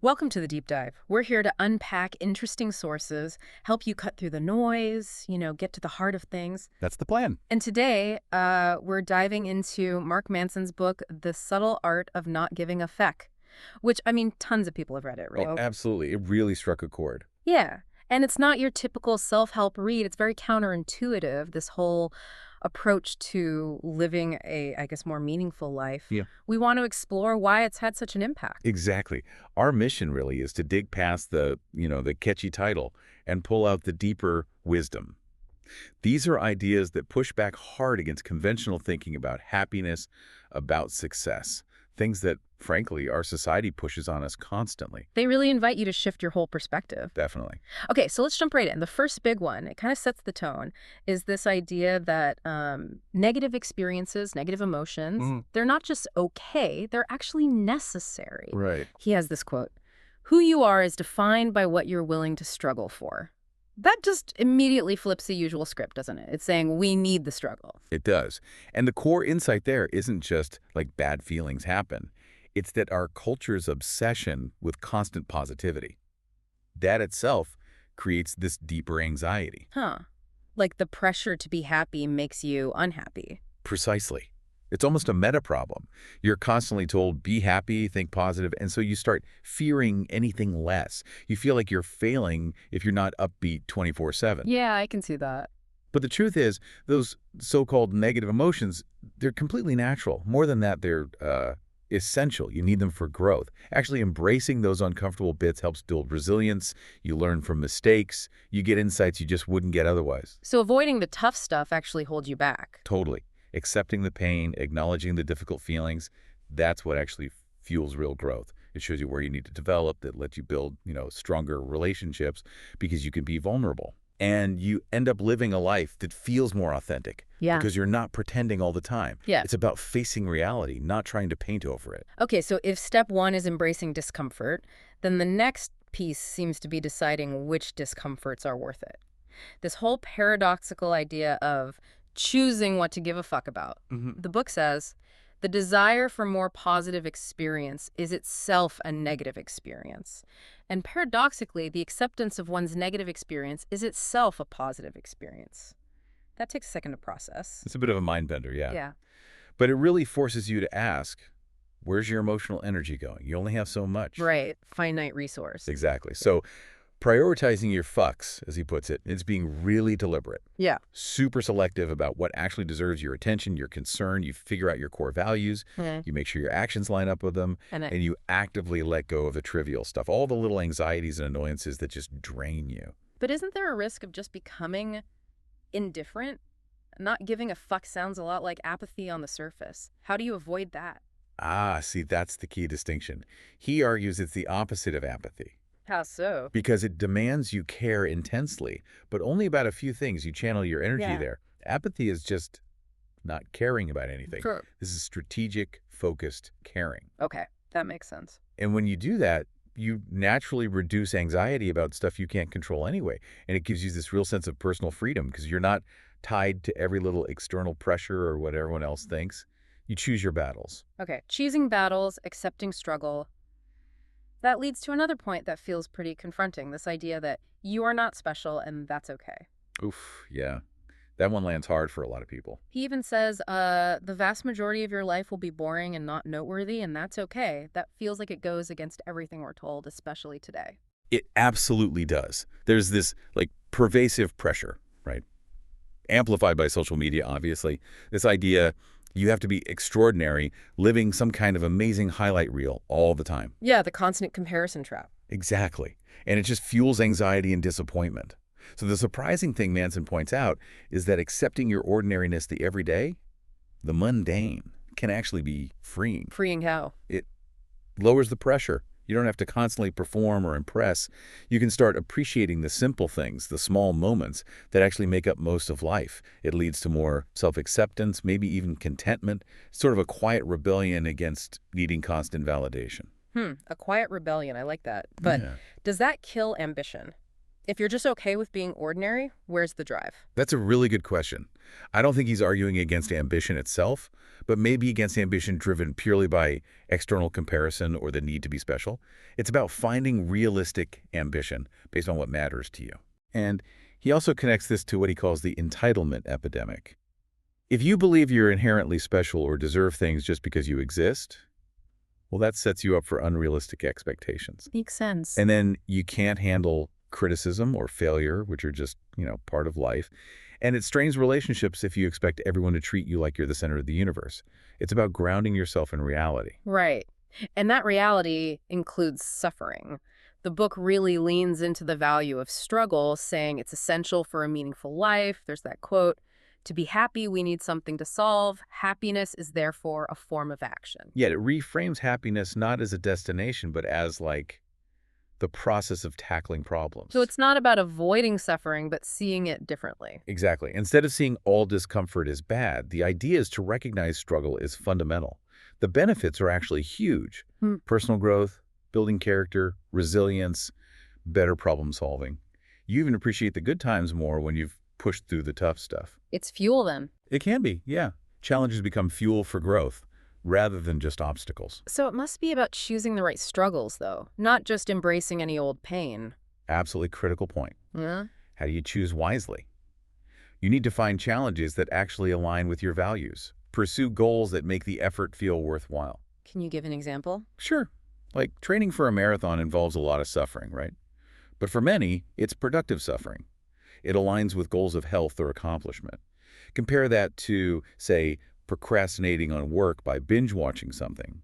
Welcome to the Deep Dive. We're here to unpack interesting sources, help you cut through the noise, get to the heart of things. That's the plan. And today, we're diving into Mark Manson's book, The Subtle Art of Not Giving a Feck, which, tons of people have read it, Oh, right? absolutely. It really struck a chord. Yeah. And it's not your typical self-help read. It's very counterintuitive, this whole approach to living a, I guess, more meaningful life. Yeah. We want to explore why it's had such an impact. Exactly. Our mission really is to dig past the catchy title and pull out the deeper wisdom. These are ideas that push back hard against conventional thinking about happiness, about success, things that, frankly, our society pushes on us constantly. They really invite you to shift your whole perspective. Definitely. Okay, so let's jump right in. The first big one, it kind of sets the tone, is this idea that negative experiences, negative emotions, they're not just okay, they're actually necessary. Right. He has this quote, "Who you are is defined by what you're willing to struggle for." That just immediately flips the usual script, doesn't it? It's saying we need the struggle. It does. And the core insight there isn't just like bad feelings happen. It's that our culture's obsession with constant positivity. That itself creates this deeper anxiety. Huh. Like the pressure to be happy makes you unhappy. Precisely. It's almost a meta problem. You're constantly told, be happy, think positive, and so you start fearing anything less. You feel like you're failing if you're not upbeat 24/7. Yeah, I can see that. But the truth is, those so-called negative emotions, they're completely natural. More than that, they're essential. You need them for growth. Actually, embracing those uncomfortable bits helps build resilience. You learn from mistakes. You get insights you just wouldn't get otherwise. So avoiding the tough stuff actually holds you back. Totally. Accepting the pain, acknowledging the difficult feelings, that's what actually fuels real growth. It shows you where you need to develop, that lets you build, stronger relationships because you can be vulnerable. And you end up living a life that feels more authentic. Yeah. Because you're not pretending all the time. Yeah. It's about facing reality, not trying to paint over it. Okay, so if step one is embracing discomfort, then the next piece seems to be deciding which discomforts are worth it. This whole paradoxical idea of choosing what to give a fuck about. The book says, the desire for more positive experience is itself a negative experience. And paradoxically, the acceptance of one's negative experience is itself a positive experience. That takes a second to process. It's a bit of a mind bender, yeah. Yeah. But it really forces you to ask, where's your emotional energy going? You only have so much. Right. Finite resource. Exactly. So prioritizing your fucks, as he puts it, is being really deliberate. Yeah. Super selective about what actually deserves your attention, your concern. You figure out your core values. Mhm. You make sure your actions line up with them. And And you actively let go of the trivial stuff, all the little anxieties and annoyances that just drain you. But isn't there a risk of just becoming indifferent? Not giving a fuck sounds a lot like apathy on the surface. How do you avoid that? Ah, see, that's the key distinction. He argues it's the opposite of apathy. How so? Because it demands you care intensely, but only about a few things. You channel your energy Yeah. there. Apathy is just not caring about anything. Sure. This is strategic, focused caring. Okay, that makes sense. And when you do that, you naturally reduce anxiety about stuff you can't control anyway. And it gives you this real sense of personal freedom because you're not tied to every little external pressure or what everyone else thinks. You choose your battles. Okay, choosing battles, accepting struggle. That leads to another point that feels pretty confronting, this idea that you are not special and that's okay. Oof, yeah. That one lands hard for a lot of people. He even says, the vast majority of your life will be boring and not noteworthy, and that's okay. That feels like it goes against everything we're told, especially today. It absolutely does. There's this pervasive pressure, right? Amplified by social media, obviously. This idea you have to be extraordinary, living some kind of amazing highlight reel all the time. Yeah, the constant comparison trap. Exactly. And it just fuels anxiety and disappointment. So the surprising thing Manson points out is that accepting your ordinariness, the everyday, the mundane, can actually be freeing. Freeing how? It lowers the pressure. You don't have to constantly perform or impress. You can start appreciating the simple things, the small moments that actually make up most of life. It leads to more self-acceptance, maybe even contentment, sort of a quiet rebellion against needing constant validation. A quiet rebellion. I like that. But Yeah. does that kill ambition? If you're just okay with being ordinary, where's the drive? That's a really good question. I don't think he's arguing against ambition itself, but maybe against ambition driven purely by external comparison or the need to be special. It's about finding realistic ambition based on what matters to you. And he also connects this to what he calls the entitlement epidemic. If you believe you're inherently special or deserve things just because you exist, well, that sets you up for unrealistic expectations. Makes sense. And then you can't handle criticism or failure, which are just, part of life. And it strains relationships if you expect everyone to treat you like you're the center of the universe. It's about grounding yourself in reality. Right. And that reality includes suffering. The book really leans into the value of struggle, saying it's essential for a meaningful life. There's that quote, "To be happy, we need something to solve. Happiness is therefore a form of action." Yet it reframes happiness not as a destination, but as like the process of tackling problems. So it's not about avoiding suffering, but seeing it differently. Exactly. Instead of seeing all discomfort as bad, the idea is to recognize struggle is fundamental. The benefits are actually huge. Personal growth, building character, resilience, better problem solving. You even appreciate the good times more when you've pushed through the tough stuff. It's fuel then. It can be, yeah. Challenges become fuel for growth rather than just obstacles. So it must be about choosing the right struggles, though, not just embracing any old pain. Absolutely critical point. Yeah. How do you choose wisely? You need to find challenges that actually align with your values. Pursue goals that make the effort feel worthwhile. Can you give an example? Sure. Like training for a marathon involves a lot of suffering, right? But for many, it's productive suffering. It aligns with goals of health or accomplishment. Compare that to, say, procrastinating on work by binge-watching something.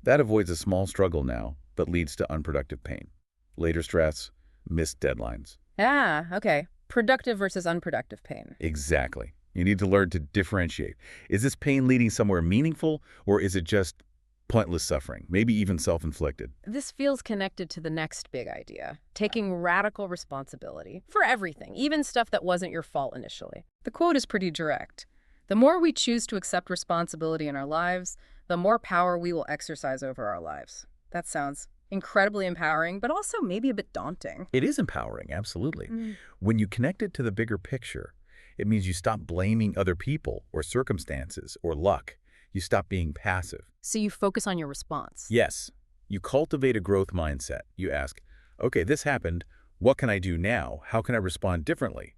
That avoids a small struggle now, but leads to unproductive pain. Later stress, missed deadlines. Ah, okay. Productive versus unproductive pain. Exactly. You need to learn to differentiate. Is this pain leading somewhere meaningful, or is it just pointless suffering, maybe even self-inflicted? This feels connected to the next big idea, taking radical responsibility for everything, even stuff that wasn't your fault initially. The quote is pretty direct. The more we choose to accept responsibility in our lives, the more power we will exercise over our lives. That sounds incredibly empowering, but also maybe a bit daunting. It is empowering, absolutely. When you connect it to the bigger picture, it means you stop blaming other people or circumstances or luck. You stop being passive. So you focus on your response. Yes, you cultivate a growth mindset. You ask, okay, this happened. What can I do now? How can I respond differently?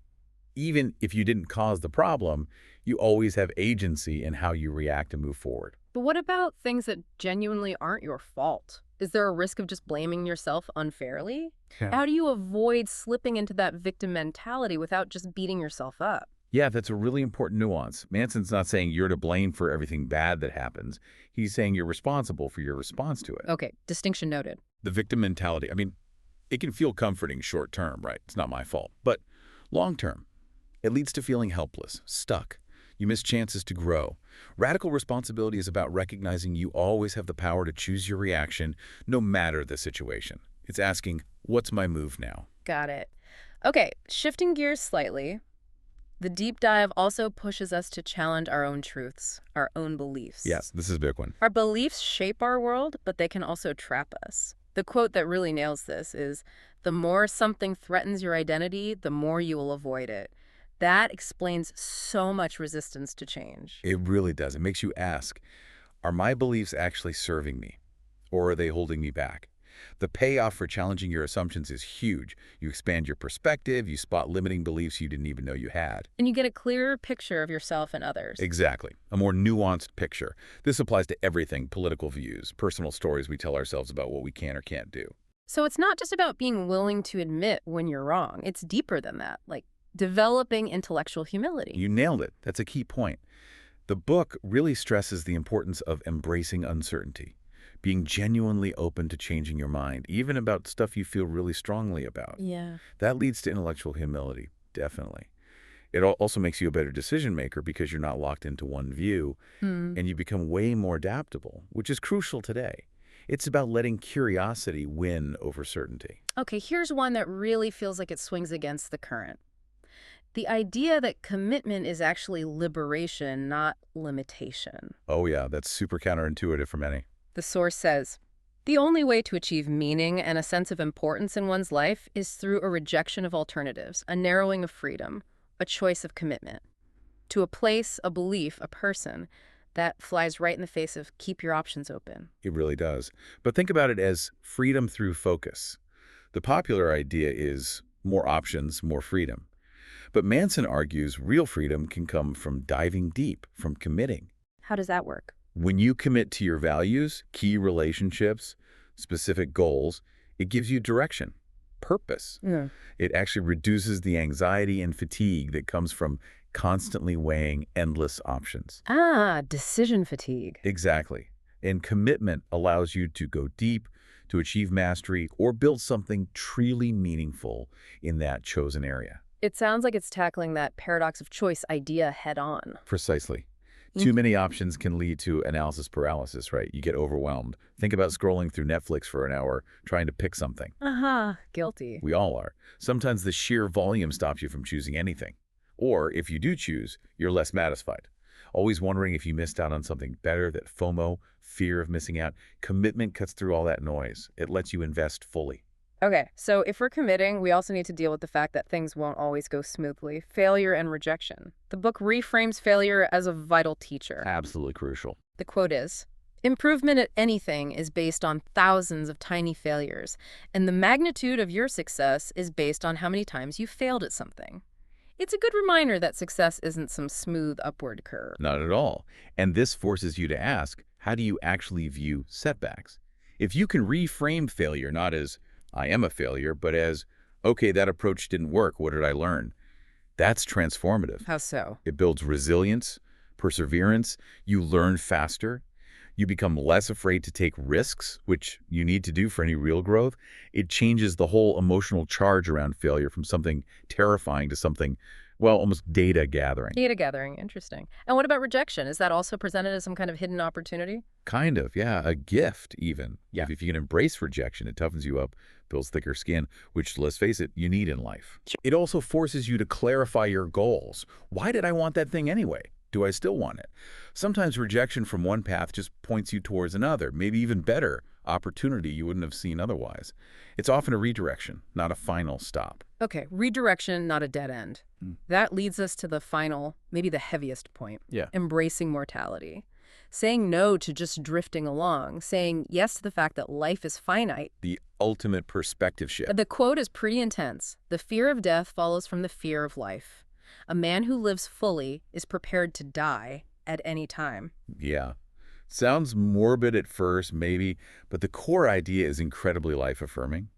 Even if you didn't cause the problem, you always have agency in how you react and move forward. But what about things that genuinely aren't your fault? Is there a risk of just blaming yourself unfairly? Yeah. How do you avoid slipping into that victim mentality without just beating yourself up? Yeah, that's a really important nuance. Manson's not saying you're to blame for everything bad that happens. He's saying you're responsible for your response to it. Okay, distinction noted. The victim mentality, I mean, it can feel comforting short term, right? It's not my fault. But long term, it leads to feeling helpless, stuck. You miss chances to grow. Radical responsibility is about recognizing you always have the power to choose your reaction, no matter the situation. It's asking, what's my move now? Got it. Okay, shifting gears slightly. The deep dive also pushes us to challenge our own truths, our own beliefs. Yes, this is a big one. Our beliefs shape our world, but they can also trap us. The quote that really nails this is, "The more something threatens your identity, the more you will avoid it." That explains so much resistance to change. It really does. It makes you ask, are my beliefs actually serving me, or are they holding me back? The payoff for challenging your assumptions is huge. You expand your perspective, you spot limiting beliefs you didn't even know you had. And you get a clearer picture of yourself and others. Exactly. A more nuanced picture. This applies to everything: political views, personal stories we tell ourselves about what we can or can't do. So it's not just about being willing to admit when you're wrong. It's deeper than that, like developing intellectual humility. You nailed it. That's a key point. The book really stresses the importance of embracing uncertainty, being genuinely open to changing your mind, even about stuff you feel really strongly about. Yeah. That leads to intellectual humility, definitely. It also makes you a better decision maker because you're not locked into one view, and you become way more adaptable, which is crucial today. It's about letting curiosity win over certainty. Okay, here's one that really feels like it swings against the current. The idea that commitment is actually liberation, not limitation. Oh yeah, that's super counterintuitive for many. The source says, The only way to achieve meaning and a sense of importance in one's life is through a rejection of alternatives, a narrowing of freedom, a choice of commitment to a place, a belief, a person that flies right in the face of keep your options open. It really does. But think about it as freedom through focus. The popular idea is more options, more freedom. But Manson argues real freedom can come from diving deep, from committing. How does that work? When you commit to your values, key relationships, specific goals, it gives you direction, purpose. Mm. It actually reduces the anxiety and fatigue that comes from constantly weighing endless options. Ah, decision fatigue. Exactly. And commitment allows you to go deep, to achieve mastery, or build something truly meaningful in that chosen area. It sounds like it's tackling that paradox of choice idea head on. Precisely. Mm. Too many options can lead to analysis paralysis, right? You get overwhelmed. Think about scrolling through Netflix for an hour trying to pick something. Uh-huh. Guilty. We all are. Sometimes the sheer volume stops you from choosing anything. Or if you do choose, you're less satisfied. Always wondering if you missed out on something better, that FOMO, fear of missing out. Commitment cuts through all that noise. It lets you invest fully. Okay, so if we're committing, we also need to deal with the fact that things won't always go smoothly. Failure and rejection. The book reframes failure as a vital teacher. Absolutely crucial. The quote is, improvement at anything is based on thousands of tiny failures, and the magnitude of your success is based on how many times you failed at something. It's a good reminder that success isn't some smooth upward curve. Not at all. And this forces you to ask, how do you actually view setbacks? If you can reframe failure not as, I am a failure, but as, okay, that approach didn't work, what did I learn? That's transformative. How so? It builds resilience, perseverance, you learn faster, you become less afraid to take risks, which you need to do for any real growth. It changes the whole emotional charge around failure from something terrifying to something, well, almost data gathering. Data gathering, interesting. And what about rejection? Is that also presented as some kind of hidden opportunity? Kind of, yeah, a gift even. Yeah. If you can embrace rejection, it toughens you up, builds thicker skin, which, let's face it, you need in life. It also forces you to clarify your goals. Why did I want that thing anyway? Do I still want it? Sometimes rejection from one path just points you towards another, maybe even better, opportunity you wouldn't have seen otherwise. It's often a redirection, not a final stop. Okay, redirection, not a dead end. Mm. That leads us to the final, maybe the heaviest point, Yeah. embracing mortality. Saying no to just drifting along, saying yes to the fact that life is finite. The ultimate perspective shift. The quote is pretty intense. The fear of death follows from the fear of life. A man who lives fully is prepared to die at any time. Yeah. Sounds morbid at first, maybe, but the core idea is incredibly life-affirming.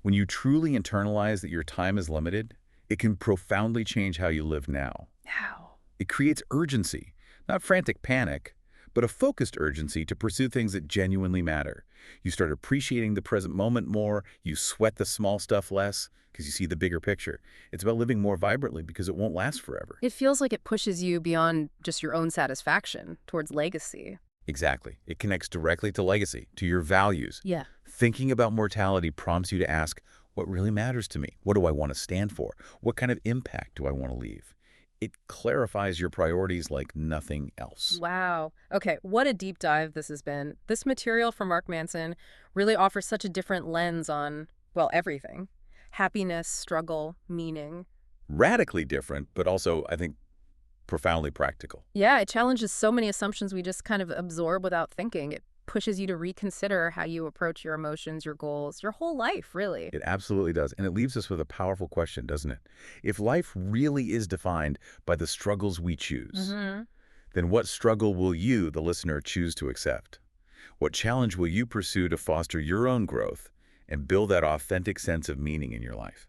When you truly internalize that your time is limited, it can profoundly change how you live now. How? It creates urgency, not frantic panic, but a focused urgency to pursue things that genuinely matter. You start appreciating the present moment more, you sweat the small stuff less, because you see the bigger picture. It's about living more vibrantly because it won't last forever. It feels like it pushes you beyond just your own satisfaction towards legacy. Exactly. It connects directly to legacy, to your values. Yeah. Thinking about mortality prompts you to ask, what really matters to me? What do I want to stand for? What kind of impact do I want to leave? It clarifies your priorities like nothing else. Wow. Okay, what a deep dive this has been. This material from Mark Manson really offers such a different lens on, well, everything. Happiness, struggle, meaning. Radically different, but also, I think, profoundly practical. Yeah, it challenges so many assumptions we just kind of absorb without thinking. It pushes you to reconsider how you approach your emotions, your goals, your whole life, really. It absolutely does. And it leaves us with a powerful question, doesn't it? If life really is defined by the struggles we choose, then what struggle will you, the listener, choose to accept? What challenge will you pursue to foster your own growth and build that authentic sense of meaning in your life?